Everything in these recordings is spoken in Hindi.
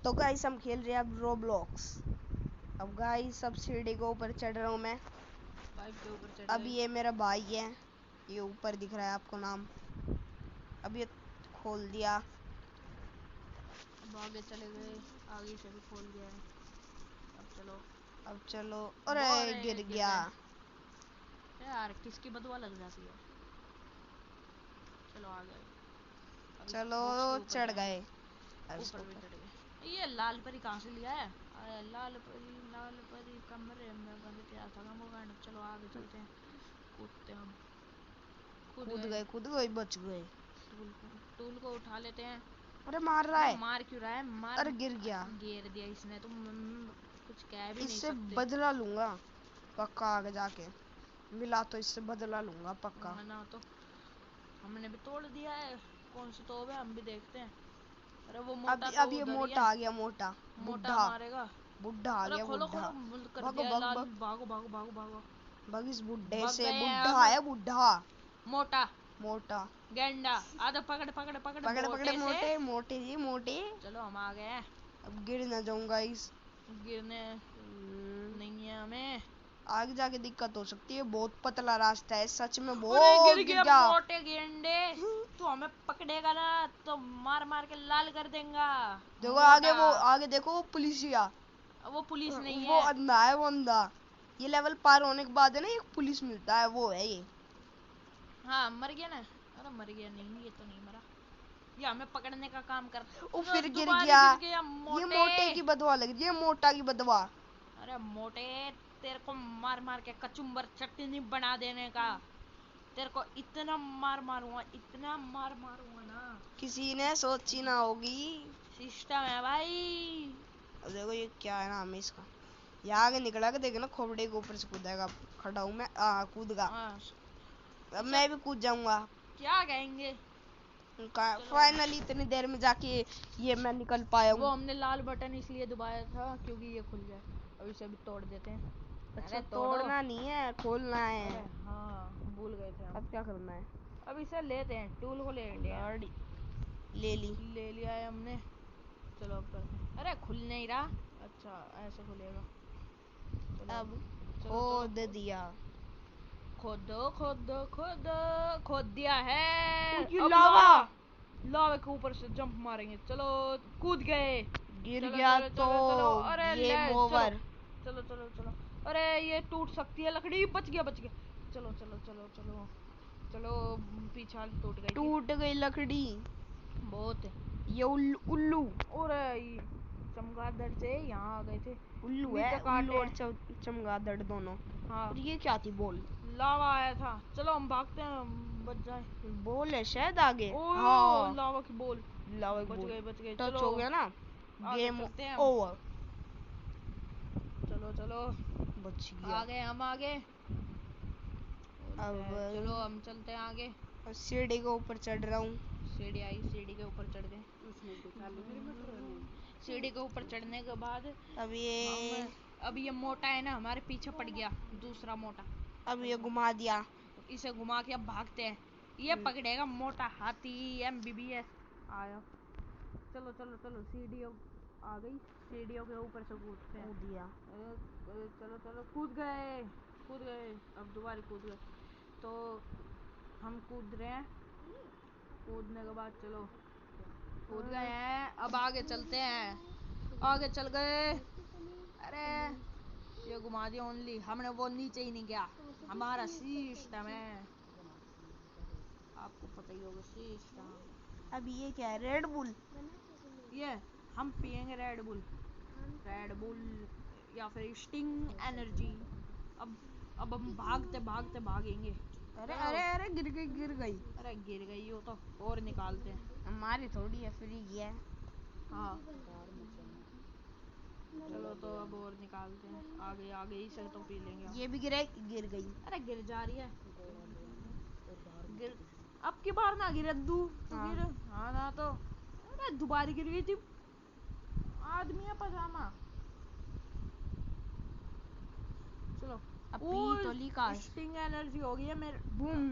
तो गाइस हम खेल रहे हैं अब रोब्लॉक्स। अब गाइस सब सीढ़ी के ऊपर चढ़ रहा हूँ मैं। पाइप के ऊपर चढ़ अब ये मेरा भाई है, ये ऊपर दिख रहा है आपको नाम। अब ये खोल दिया। अब आगे चले गए, आगे से भी खोल दिया है। अब चलो अरे गिर गया यार, किसकी बदवा लग जाती है। चलो आ गए। चलो चढ़ गए, ऊपर भी चढ़ गए। ये लाल परी कहाँ से लिया है? अरे लाल परी कमरे में बंद किया था। चलो आगे चलते हैं, कूदते हैं। कूद गए बच गए। टूल को उठा लेते हैं। अरे मार रहा है। मार क्यों रहा है? मार। अरे गिर गया। गिर दिया इसने, तुम कुछ कह भी नहीं इससे सकते। बदला लूंगा पक्का, आगे जाके मिला तो इससे बदला लूंगा पक्का। ना तो हमने भी तोड़ दिया है। कौन सी तोड़ है, हम भी देखते हैं। अरे वो मोटा अब ये मोटा आ गया, मोटा मारेगा। बुढ़ा आ गया। खोलो बुढ़ा कर भागो दिया लाल। भागो भागो। भाग इस बुढ़े भाग से। गए बुढ़ा है बुढ़ा। मोटा गेंडा आधा पकड़ मोटे जी मोटे। चलो हम आ गए। अब गिर ना जाऊंगा इस। गिरने नहीं है हमें। आगे जाके दिक्कत हो सकती है, बहुत पतला रास्ता है सच में। गिर गया मोटे गेंडे। तू हमें पकड़ेगा ना तो मार के लाल कर देगा। देखो आगे देखो, वो पुलिसिया। वो पुलिस नहीं वो है, अंधा है, वो अंधा। ये लेवल पार होने के बाद है ना एक पुलिस मिलता है, वो है ये। हाँ मर गया ना। अरे मर गया नहीं, ये तो नहीं मरा। ये हमें पकड़ने का काम कर। वो फिर गिर गया। ये मोटे की बदवा लग रही है, मोटा की बदवा। अरे मोटे, तेरे को मार के कचुम्बर चटनी बना देने का। तेरे को इतना मार मारूंगा ना, किसी ने सोची ना होगी। सिस्टम है भाई। अब देखो ये क्या है नाम है इसका। यहाँ आगे निकला के देखना, खोपड़े के ऊपर से कूदेगा। खड़ा हूँ मैं, कूद गया। अब मैं भी कूद जाऊंगा। क्या कहेंगे? फाइनली इतनी देर में जाके ये मैं निकल पाया हूँ। वो हमने लाल बटन इसलिए दबाया था क्योंकि ये खुल जाए। अब इसे भी तोड़ देते हैं। अच्छा तोड़ना नहीं है, खोलना है। हाँ भूल गए थे हम। अब क्या करना है? अब इसे लेते हैं, टूल को ले लिया है हमने। चलो अब करते हैं। अरे खुल नहीं रहा। अच्छा ऐसे खुलेगा। अब खोद दिया। खोद दिया है। अब लावा के ऊपर से जंप मारेंगे। चलो कूद गए। गिर गया तो अरे गेम ओवर। चलो अरे ये टूट सकती है लकड़ी। बच गया। चलो पीछे वाली टूट गई लकड़ी। बहुत ये उल्लू और चमगादड़ से यहाँ आ गए थे। उल्लू है, उल्लू और चमगादड़ दोनों। हाँ और ये क्या थी? बॉल लावा आया था। चलो हम भागते हैं, बच जाए। बॉल है शायद आगे। हाँ लावा की बॉल। बच गए। टच हो गया ना, गेम ओवर। चलो बच गया। आ गए हम आगे। अब चलो हम चलते हैं आगे। सीढ़ी के ऊपर चढ़ रहा हूँ। सीढ़ी आई, सीढ़ी के ऊपर चढ़ गए। सीढ़ी के ऊपर चढ़ने के बाद अब ये मोटा है ना, हमारे पीछे पड़ गया। दूसरा मोटा अब ये घुमा दिया। इसे घुमा के अब भागते हैं। ये पकड़ेगा मोटा हाथी। MBBS आया। चलो सीढ़ियों आ गई। सीढ़ियों के ऊपर से कूदते हैं। चलो कूद गए। अब दोबारा कूद गए तो हम कूद रहे हैं। कूदने के बाद चलो कूद गए हैं। अब आगे चलते हैं। आगे चल गए। अरे ये घुमा दिया ओनली। हमने वो नीचे ही नहीं गया। हमारा सिस्टम है, आपको पता ही होगा सिस्टम। अब ये क्या है? Red bull. ये हम पियेंगे रेड बुल या फिर स्टिंग एनर्जी। अब हम भागते भागेंगे। अरे गिर गई। अरे गिर गई हो तो और निकालते हैं। हमारी थोड़ी है, फ्री है। हाँ चलो तो अब और निकालते हैं। आगे ही से तो पी लेंगे। ये भी गिर गई। अरे गिर जा रही है। अब की बार ना गिरे तू। गिर। हाँ ना तो अरे दोबारा गिर गई थी। आदमी है पजामा। चलो अब पी तो ली का। स्टिंग एनर्जी हो गई है मेरे। Boom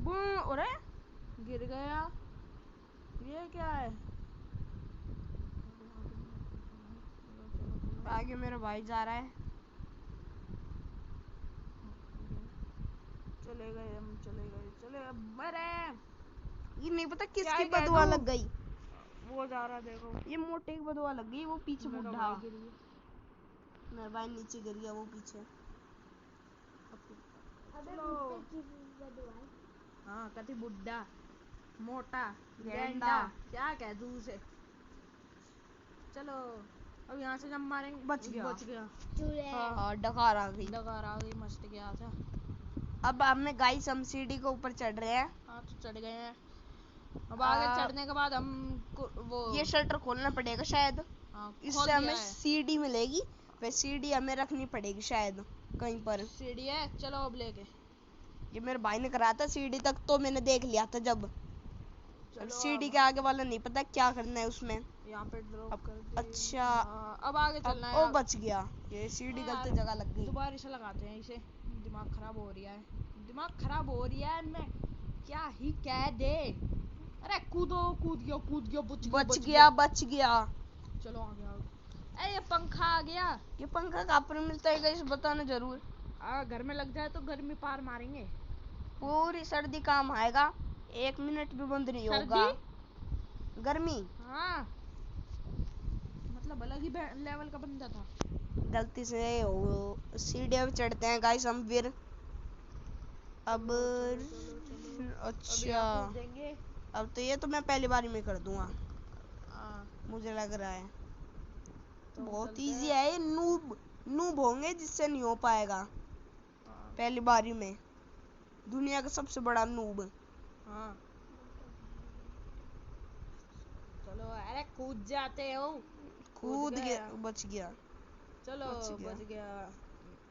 boom. अरे गिर गया। ये क्या है? आगे मेरा भाई जा रहा है। चले गए हम, चले अब। अरे ये नहीं पता क्या किसकी ही कह बदुआ दूं? लग गई। वो जा रहा देखो। ये मोटे की बदुआ लग गई, वो पीछे मेरा बुढ़ा। भाई गिर गया। मेरा भाई नीचे गिर गया, वो पीछे। चलो। हाँ कति बुड्ढा मोटा गेंडा। गेंडा, क्या कह दूं उसे। चलो अब यहाँ से जब मारेंगे। बच गया। बच गया। हाँ डकार आ गई। डकार आ गई, मस्त गया था। अब हमें गाइस हम सीढ़ी के ऊपर चढ़ रहे हैं। हाँ तो चढ़ गए हैं। अब आगे चढ़ने के बाद हम वो ये शटर खोलना पड़ेगा शायद। हाँ, इससे हमें सीढ़ी मिलेगी। वह सीढ़ी हमें रखनी पड़ेगी शायद कहीं पर। सीढ़ी है, चलो अब लेके। ये मेरे भाई ने कराया था सीढ़ी तक, तो मैंने देख लिया था जब। सीढ़ी के आगे वाला नहीं पता क्या करना है उसमें। यहाँ पे ड्रॉप कर दिया। अच्छा अब आगे चलना है। ओ बच गया। ये सीढ़ी गलत जगह लग गई। दोबारा से लगाते हैं इसे। दिमाग खराब हो रहा है, दिमाग खराब हो रहा है। मैं क्या ही कह दे। अरे कूदो, कूद गया बच गया। चलो आ गया। ये पंखा आ गया। ये पंखा कहाँ पर मिलता है गाइस, बताना जरूर। घर में लग जाए तो गर्मी पार मारेंगे। पूरी सर्दी काम आएगा, 1 मिनट भी बंद नहीं होगा। गर्मी हाँ मतलब अलग ही लेवल का बंदा था। गलती से सीढ़ियाँ पे चढ़ते हैं गाइस हम फिर। अब अच्छा अब तो ये तो मैं पहली बारी में कर दूंगा। मुझे लग रहा है तो बहुत इजी है ये। नूब होंगे जिससे नहीं हो पाएगा। पहली बारी में दुनिया का सबसे बड़ा नूब। हाँ चलो। अरे कूद जाते हो। कूद गया, बच गया। चलो बच गया।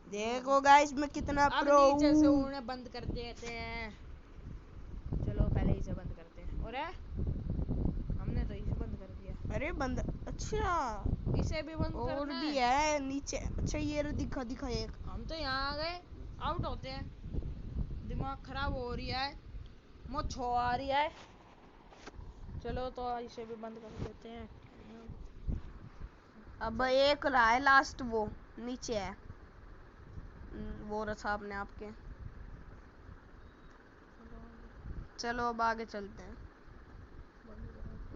देखो गाइस मैं कितना प्रो हूँ। नीचे से उन्हें बंद कर देते हैं। चलो पहले इसे बंद करते हैं। और हमने तो इसे बंद कर दिया। अरे बंद, अच्छा इसे भी बंद और करना भी है नीचे। अच्छा ये दिखा एक। हम तो यहाँ आ गए, आउट होते हैं। दिमाग खराब हो रहा है, मुझे आ रही है। चलो तो इसे भी बंद कर देते हैं। अब एक रहा है लास्ट, वो नीचे है। वो रहा अपने आपके। चलो अब आगे चलते हैं।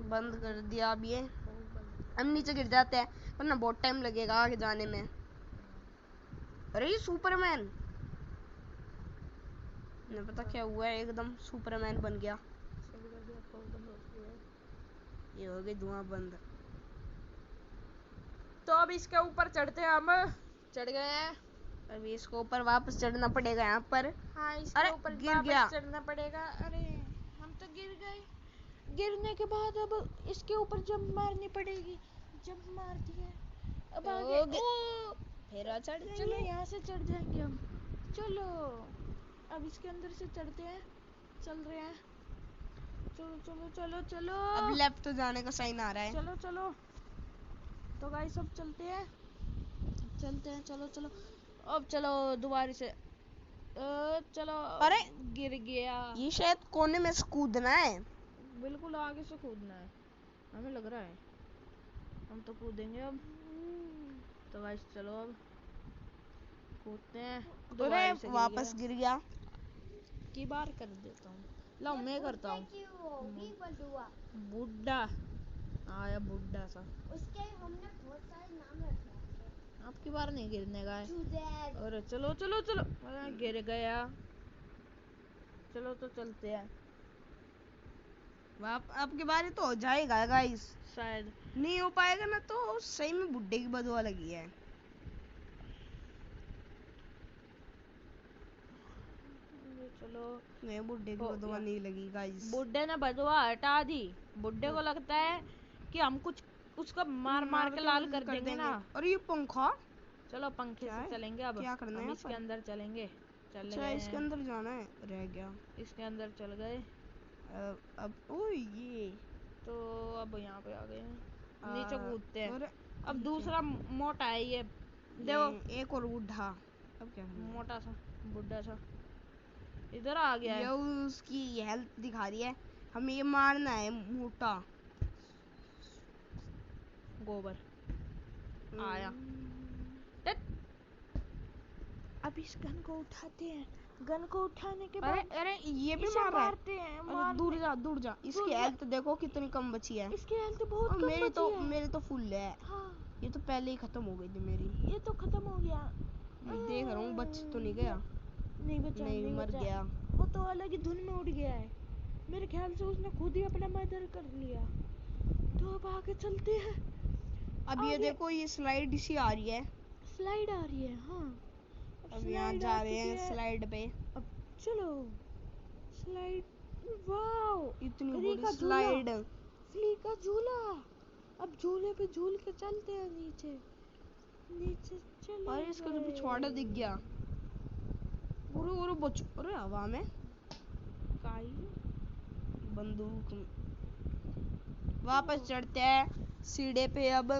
बंद कर दिया। अब ये हम नीचे गिर जाते हैं वरना बहुत टाइम लगेगा आगे जाने में। अरे ये सुपरमैन, नहीं पता क्या हुआ है, एकदम सुपरमैन बन गया। ये हो गई धुआं बंद। तो अब इसके ऊपर चढ़ते हैं हम। चढ़ गए हैं। अभी इसको ऊपर वापस चढ़ना पड़ेगा यहाँ पर। हाँ इसके ऊपर गिर गया। चढ़ना पड़ेगा। अरे हम तो गिर गए। गिरने के बाद अब इसके ऊपर जंप मारनी पड़ेगी। जंप मार दिया, अब आगे फिर चढ़ जाएंगे। चलो यहाँ से चढ़ जाएंगे हम। चलो अब इसके अंदर से चढ़ते हैं। चल रहे हैं। चलो अब लेफ्ट जाने का साइन आ रहा है। चलो तो गाइस सब चलते हैं। चलो अब चलो दोबारा से। चलो। अरे गिर गया। ये शायद कोने में से कूदना है। बिल्कुल आगे से कूदना है, हमें लग रहा है। हम तो कूदेंगे अब। तो गाइस चलो अब कूदते हैं। अरे वापस गिर गया। की बार कर देता हूँ। लो मैं करता हूँ। बुड्ढा आया, बुड्ढा सा। उसके हमने बहुत सारे नाम रखे हैं। आपकी बार नहीं गिरने का है। अरे चलो अरे गिर गया। चलो तो चलते हैं। आपके बारे तो हो जाएगा गाइस। शायद नहीं हो पाएगा ना तो सही में बुड्ढे की बदुआ लगी है। चलो नहीं बुड्ढे की बदुआ नहीं लगी गाइस। बुड्ढे ने बदुआ हटा दी। बुड्ढे को लगता है कि हम कुछ उसका मार के लाल कर देंगे ना। और ये पंखा, चलो पंखे से चलेंगे अब। क्या करना है इसके अंदर चलेंगे। अच्छा इसके अंदर जाना है, रह गया। इसके अंदर चल गए। अब ओ ये तो अब यहाँ पे आ गए हैं। नीचे कूदते हैं। अब दूसरा मोटा है ये देखो। एक और बुढ़ा। अब क्या करना है? मोटा सा बुढ़ा सा इधर आ गया है। ये उसकी हेल्थ दिखा रही है, हमें ये मारना है मोटा। गोबर आया। अब इस गन को उठाते हैं। गन को उठाने के अरे बाद अरे ये भी इसे मार रहा है। मारते हैं। अरे दूर जा दूर जा। इसकी हेल्थ देखो कितनी कम बची है। इसकी हेल्थ बहुत और कम बची है। मेरी तो फुल है। हाँ ये तो पहले ही खत्म हो गई थी मेरी। ये तो खत्म हो गया। मैं देख रहा हूँ बच तो नहीं गया। नहीं बचा, नहीं मर बचा। गया। वो तो अलग ही धुन में उड़ गया है। मेरे ख्याल से उसने खुद ही अपना मर्डर कर लिया। तो अब आगे चलते हैं। अब ये देखो ये स्लाइड सी आ रही है। स्लाइड आ रही है। हाँ अब यहाँ जा रहे हैं स्लाइड पे। अब चलो स्लाइड। वाओ इतनी फ्री बड़ी का स्लाइड। फ्री का झूला। अब झूले पे झूल के चलते हैं नीचे। नीचे चले अरे इसका तो गए। पिछवाड़ा दिख गया। बच। अरे हवा में काई बंदूक। वापस चढ़ते हैं सीढ़े पे। अब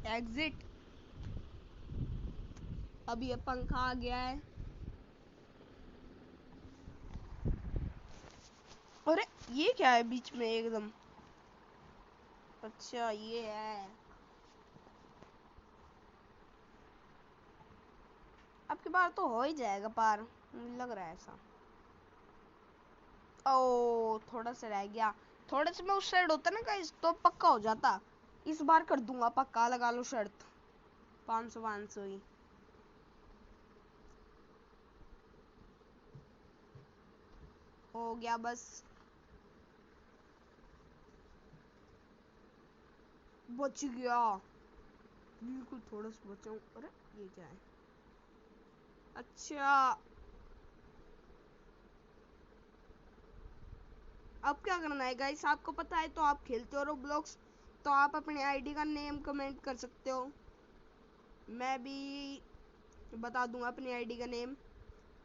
एग्जिट। अब ये पंखा आ गया है। अरे ये क्या है बीच में एकदम। अच्छा ये है। अब की बार तो हो ही जाएगा पार, मुझे लग रहा है ऐसा। ओ थोड़ा सा रह गया। थोड़े से में उस साइड होता ना गाइस तो पक्का हो जाता। इस बार कर दूंगा पक्का, लगा लो शर्त। 500 ही। हो गया बस। बच गया बिल्कुल, थोड़ा सा बचा हूँ। अरे ये क्या है। अच्छा अब क्या करना है गाइस, आपको पता है तो आप खेलते हो रोब्लॉक्स तो आप अपने आईडी का नेम कमेंट कर सकते हो। मैं भी बता दूंगा अपनी आईडी का नेम।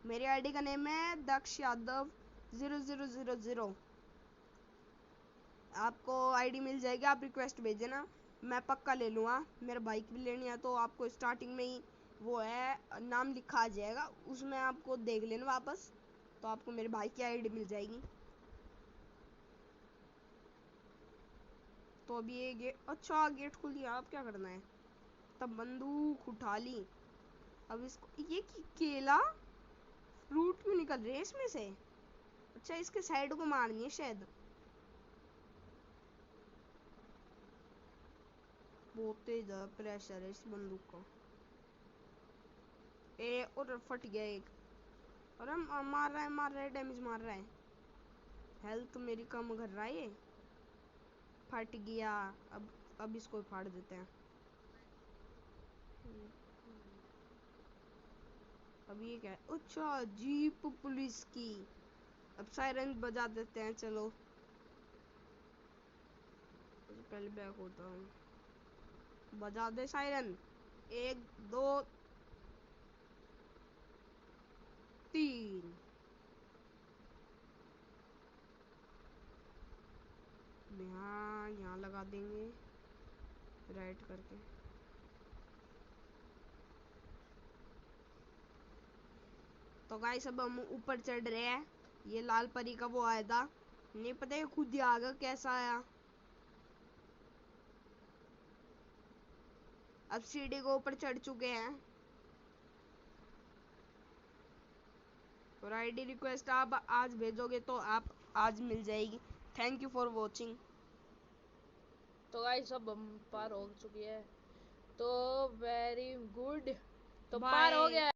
मेरी आईडी का नेम है दक्ष यादव 0000। आपको आईडी मिल जाएगी, आप रिक्वेस्ट भेज देना, मैं पक्का ले लूँगा। मेरा बाइक भी लेनी है तो आपको स्टार्टिंग में ही वो है नाम लिखा आ जाएगा, उसमें आपको देख लेना वापस, तो आपको मेरे भाई की आईडी मिल जाएगी। तो अभी ये गेट, अच्छा गेट खुल दिया। अब क्या करना है, तब बंदूक उठा ली। अब इसको ये केला फ्रूट क्यों निकल रहे हैं इसमें से। अच्छा इसके साइड को मारनी है शायद। बहुत तेज प्रेशर है इस बंदूक का। ए और फट गया एक। अरे मार रहा है डैमेज मार रहा है। हेल्थ मेरी कम कर रहा है ये। फट गया। अब इसको फाड़ देते हैं। अब ये क्या है, अच्छा जीप पुलिस की। अब सायरन बजा देते हैं चलो। पहले बैक होता हूँ। बजा दे सायरन। 1 2 3। यहाँ लगा देंगे राइट करके। तो गाइस अब हम ऊपर चढ़ रहे हैं। ये लाल परी का वो आया था, नहीं पता ये खुद ही आ गया कैसा आया। अब सीढ़ी को ऊपर चढ़ चुके हैं और आईडी रिक्वेस्ट आप आज भेजोगे तो आप आज मिल जाएगी। Thank you for watching. तो गाइस अब हम पार हो चुकी है। तो वेरी गुड। तो पार हो गया।